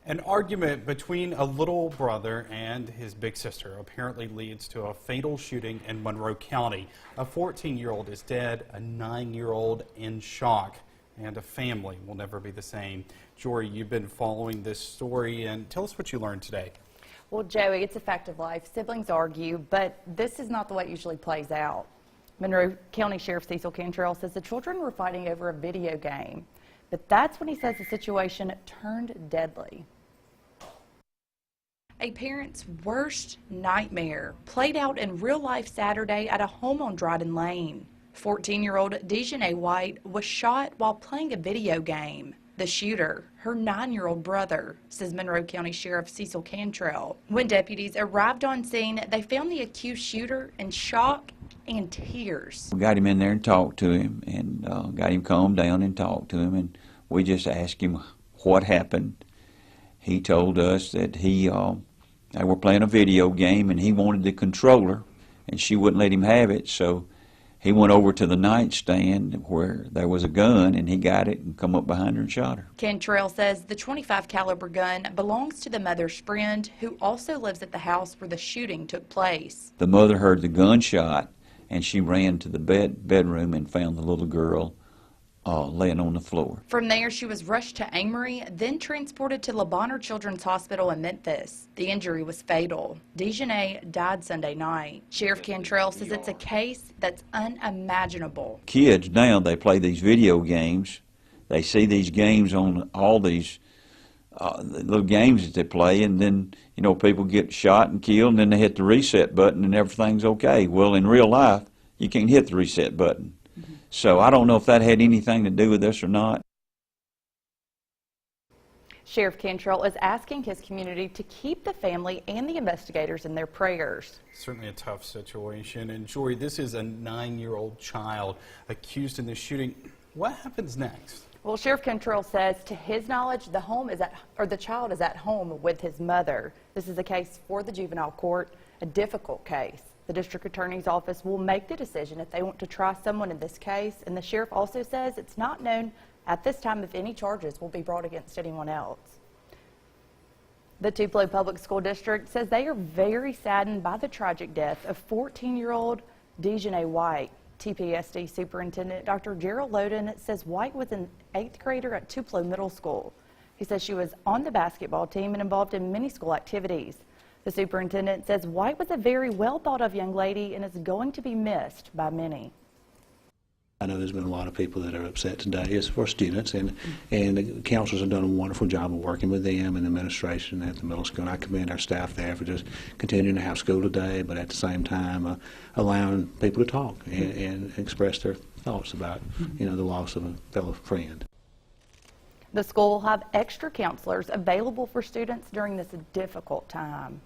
An argument between a little brother and his big sister apparently leads to a fatal shooting in Monroe County. A 14-year-old is dead, a 9-year-old in shock, and a family will never be the same. Jory, you've been following this story, and tell us what you learned today. Well, Joey, it's a fact of life. Siblings argue, but this is not the way it usually plays out. Monroe County Sheriff Cecil Cantrell says the children were fighting over a video game, but that's when he says the situation turned deadly. A parent's worst nightmare played out in real life Saturday at a home on Dryden Lane. 14-year-old Dejanay White was shot while playing a video game. The shooter, her 9-year-old brother, says Monroe County Sheriff Cecil Cantrell. When deputies arrived on scene, they found the accused shooter in shock and tears. We got him in there and talked to him, and got him calmed down and talked to him, and we just asked him what happened. He told us that they were playing a video game and he wanted the controller, and she wouldn't let him have it, so he went over to the nightstand where there was a gun, and he got it and come up behind her and shot her. Cantrell says the .25 caliber gun belongs to the mother's friend, who also lives at the house where the shooting took place. The mother heard the gunshot, and she ran to the bedroom and found the little girl laying on the floor. From there, she was rushed to Amory, then transported to Le Bonheur Children's Hospital in Memphis. The injury was fatal. Dejanay died Sunday night. Sheriff Cantrell says it's a case that's unimaginable. Kids now, they play these video games. They see these games on all these little games that they play, and then, you know, people get shot and killed, and then they hit the reset button and everything's okay. Well, in real life, you can't hit the reset button. So I don't know if that had anything to do with this or not. Sheriff Cantrell is asking his community to keep the family and the investigators in their prayers. Certainly a tough situation. And Jory, this is a 9-year-old child accused in this shooting. What happens next? Well, Sheriff Cantrell says, to his knowledge, the child is at home with his mother. This is a case for the juvenile court, a difficult case. The district attorney's office will make the decision if they want to try someone in this case, and the sheriff also says it's not known at this time if any charges will be brought against anyone else. The Tupelo Public School District says they are very saddened by the tragic death of 14-year-old Dejanay White. TPSD Superintendent Dr. Gerald Loden says White was an 8th grader at Tupelo Middle School. He says she was on the basketball team and involved in many school activities. The superintendent says White was a very well thought of young lady and is going to be missed by many. I know there's been a lot of people that are upset today as for students, and the counselors have done a wonderful job of working with them and administration at the middle school. And I commend our staff there for just continuing to have school today, but at the same time allowing people to talk and express their thoughts about, you know, the loss of a fellow friend. The school will have extra counselors available for students during this difficult time.